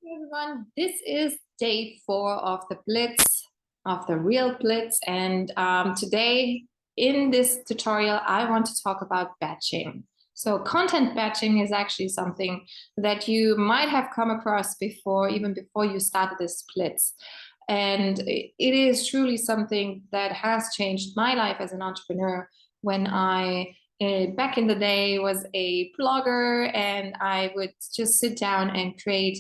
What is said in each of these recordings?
Hey everyone, this is day 4 of the Blitz, of the real Blitz, and today in this tutorial I want to talk about batching. So content batching is actually something that you might have come across before, even before you started this Blitz. And it is truly something that has changed my life as an entrepreneur when I back in the day was a blogger and I would just sit down and create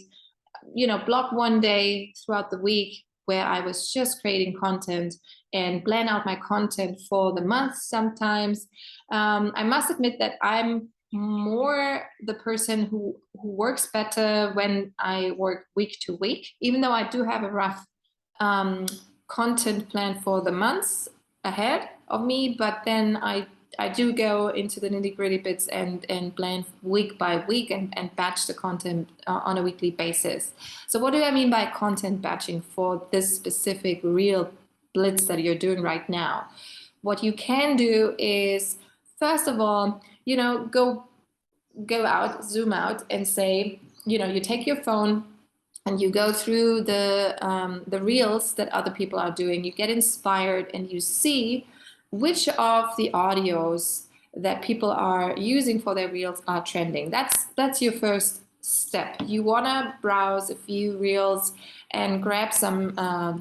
block one day throughout the week where I was just creating content and plan out my content for the month sometimes. I must admit that I'm more the person who works better when I work week to week, even though I do have a rough content plan for the months ahead of me, but then I do go into the nitty-gritty bits and plan week by week and batch the content on a weekly basis. So what do I mean by content batching for this specific real Blitz that you're doing right now? What you can do is, first of all, go out, zoom out, and say, you take your phone and you go through the reels that other people are doing. You get inspired and you see which of the audios that people are using for their reels are trending. That's your first step. You want to browse a few reels and grab some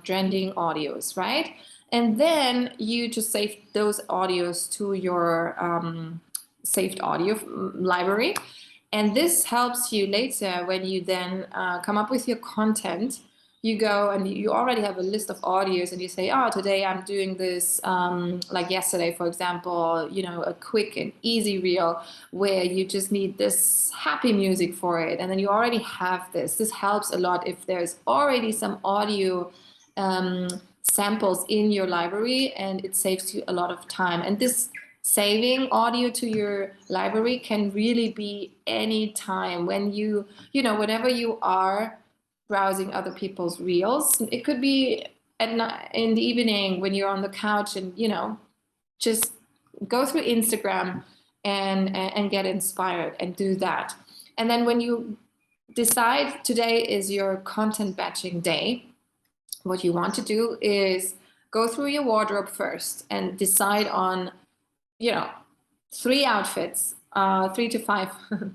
trending audios, right? And then you just save those audios to your saved audio library. And this helps you later when you then come up with your content. You go and you already have a list of audios and you say, oh, today I'm doing this, like yesterday, for example, a quick and easy reel where you just need this happy music for it. And then you already have this. This helps a lot if there's already some audio samples in your library, and it saves you a lot of time. And this saving audio to your library can really be any time when whenever you are browsing other people's reels. It could be at night, in the evening when you're on the couch and just go through Instagram and get inspired and do that. And then when you decide today is your content batching day, what you want to do is go through your wardrobe first and decide on 3 outfits, 3 to 5,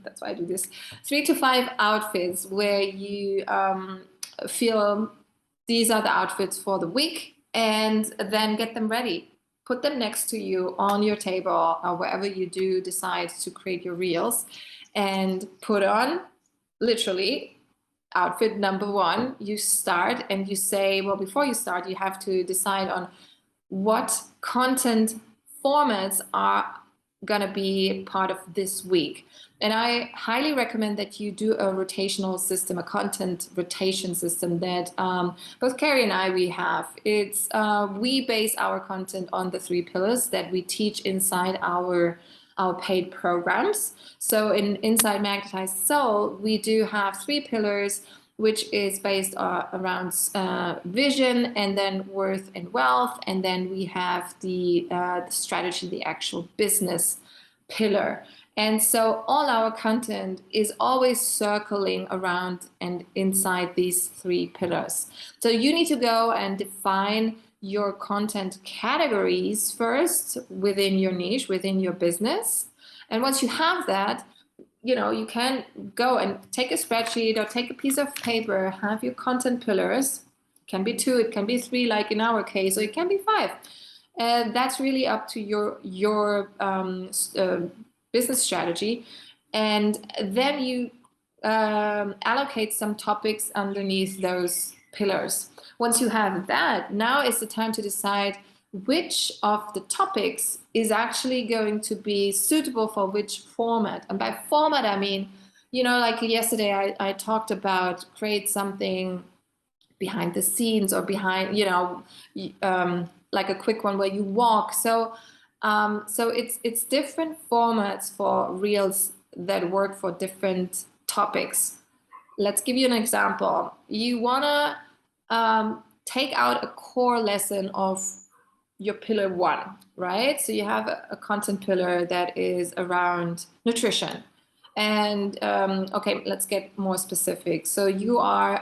that's why I do this, 3 to 5 outfits where you feel these are the outfits for the week, and then get them ready. Put them next to you on your table or wherever you do decide to create your reels, and put on literally outfit number 1. You start and you say, well, before you start, you have to decide on what content formats are going to be part of this week. And I highly recommend that you do a rotational system, a content rotation system that both Carrie and we have. It's we base our content on the 3 pillars that we teach inside our paid programs. So inside Magnetized Soul, we do have 3 pillars, which is based around vision, and then worth and wealth. And then we have the strategy, the actual business pillar. And so all our content is always circling around and inside these 3 pillars. So you need to go and define your content categories first within your niche, within your business. And once you have that, you can go and take a spreadsheet or take a piece of paper, have your content pillars. It can be 2, it can be 3, like in our case, or it can be 5. That's really up to your business strategy. And then you allocate some topics underneath those pillars. Once you have that, now is the time to decide which of the topics is actually going to be suitable for which format. And by format, I mean, like yesterday I talked about create something behind the scenes or behind, like a quick one where you walk. So it's different formats for reels that work for different topics. Let's give you an example. You want to take out a core lesson of your pillar 1, right? So you have a content pillar that is around nutrition, And okay, let's get more specific. So you are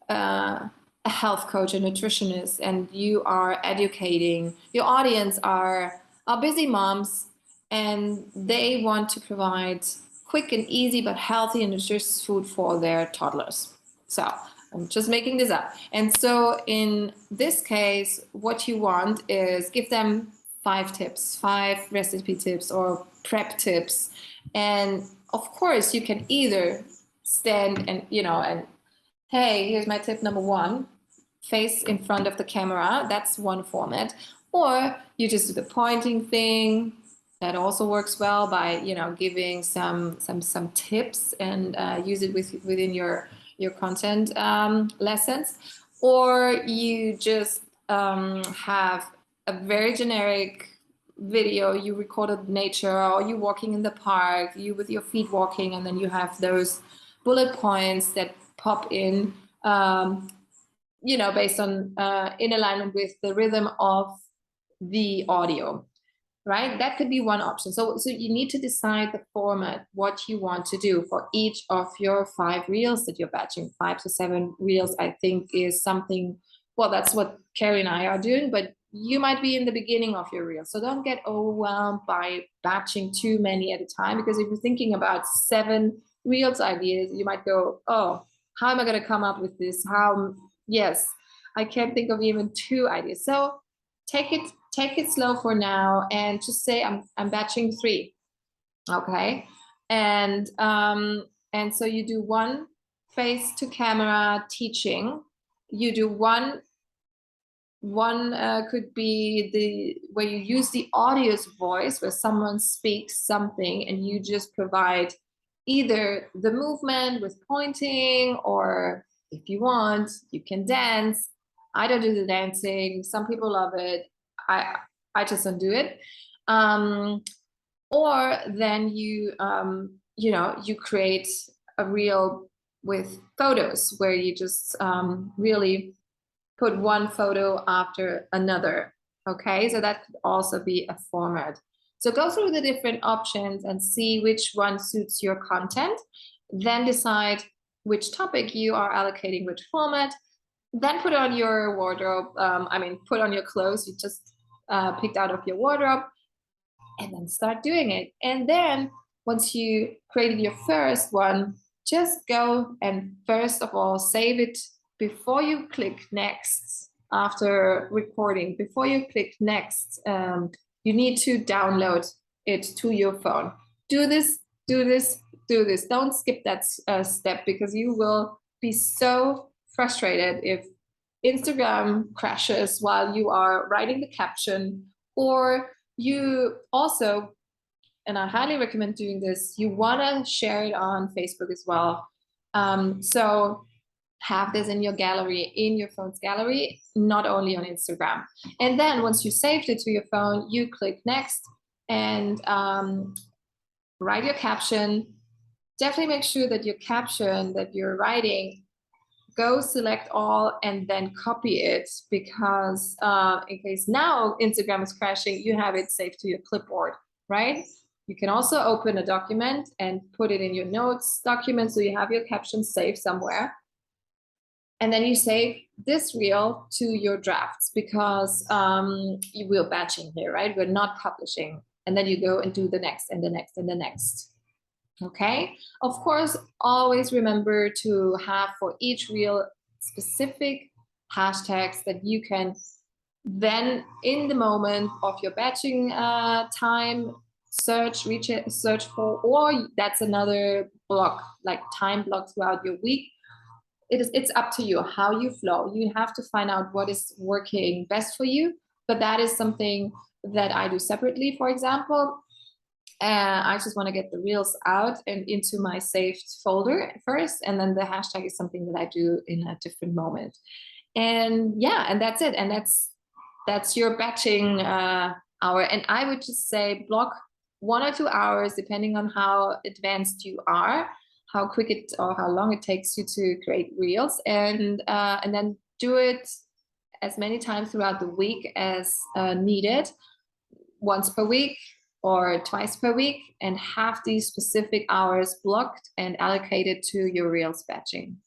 a health coach, a nutritionist, and you are educating. Your audience are busy moms, and they want to provide quick and easy but healthy and nutritious food for their toddlers. So I'm just making this up. And so in this case, what you want is give them 5 tips, 5 recipe tips or prep tips. And of course, you can either stand and, and hey, here's my tip number 1, face in front of the camera. That's one format. Or you just do the pointing thing. That also works well by, giving some tips and use it within your content lessons. Or you just have a very generic video you recorded nature, or you walking in the park, you with your feet walking, and then you have those bullet points that pop in, based on in alignment with the rhythm of the audio, right? That could be one option. So you need to decide the format, what you want to do for each of your 5 reels that you're batching. 5 to 7 reels, I think, is something, well, that's what Carrie and I are doing, but you might be in the beginning of your reel. So don't get overwhelmed by batching too many at a time, because if you're thinking about 7 reels ideas, you might go, oh, how am I going to come up with this? Yes, I can't think of even 2 ideas. So take it slow for now and just say I'm batching 3. Okay. And so you do 1 face to camera teaching. You do one could be where you use the audio's voice, where someone speaks something and you just provide either the movement with pointing, or if you want, you can dance. I don't do the dancing. Some people love it. I just don't do it. Or then you you create a reel with photos where you just really put one photo after another. Okay, so that could also be a format. So go through the different options and see which one suits your content. Then decide which topic you are allocating, which format. Then put on your wardrobe. Put on your clothes you just picked out of your wardrobe, and then start doing it. And then once you created your first one, just go and first of all save it before you click next. After recording, before you click next, you need to download it to your phone. Do this. Don't skip that step, because you will be so frustrated if Instagram crashes while you are writing the caption, or you also, and I highly recommend doing this, you want to share it on Facebook as well. So have this in your gallery, in your phone's gallery, not only on Instagram. And then once you saved it to your phone, you click next and write your caption. Definitely make sure that your caption that you're writing, go select all and then copy it, because in case now Instagram is crashing, you have it saved to your clipboard, right? You can also open a document and put it in your notes document, so you have your caption saved somewhere. And then you save this reel to your drafts, because we're batching here, right? We're not publishing. And then you go and do the next and the next and the next. Okay. Of course, always remember to have for each reel specific hashtags that you can then, in the moment of your batching time, search for, or that's another block, like time block throughout your week. It's up to you how you flow. You have to find out what is working best for you, but that is something that I do separately. For example, I just want to get the reels out and into my saved folder first, and then the hashtag is something that I do in a different moment. And yeah, and that's it. And that's your batching hour. And I would just say block 1 or 2 hours, depending on how advanced you are, how quick it or how long it takes you to create reels, and then do it as many times throughout the week as needed. Once per week, or twice per week, and have these specific hours blocked and allocated to your Reels batching.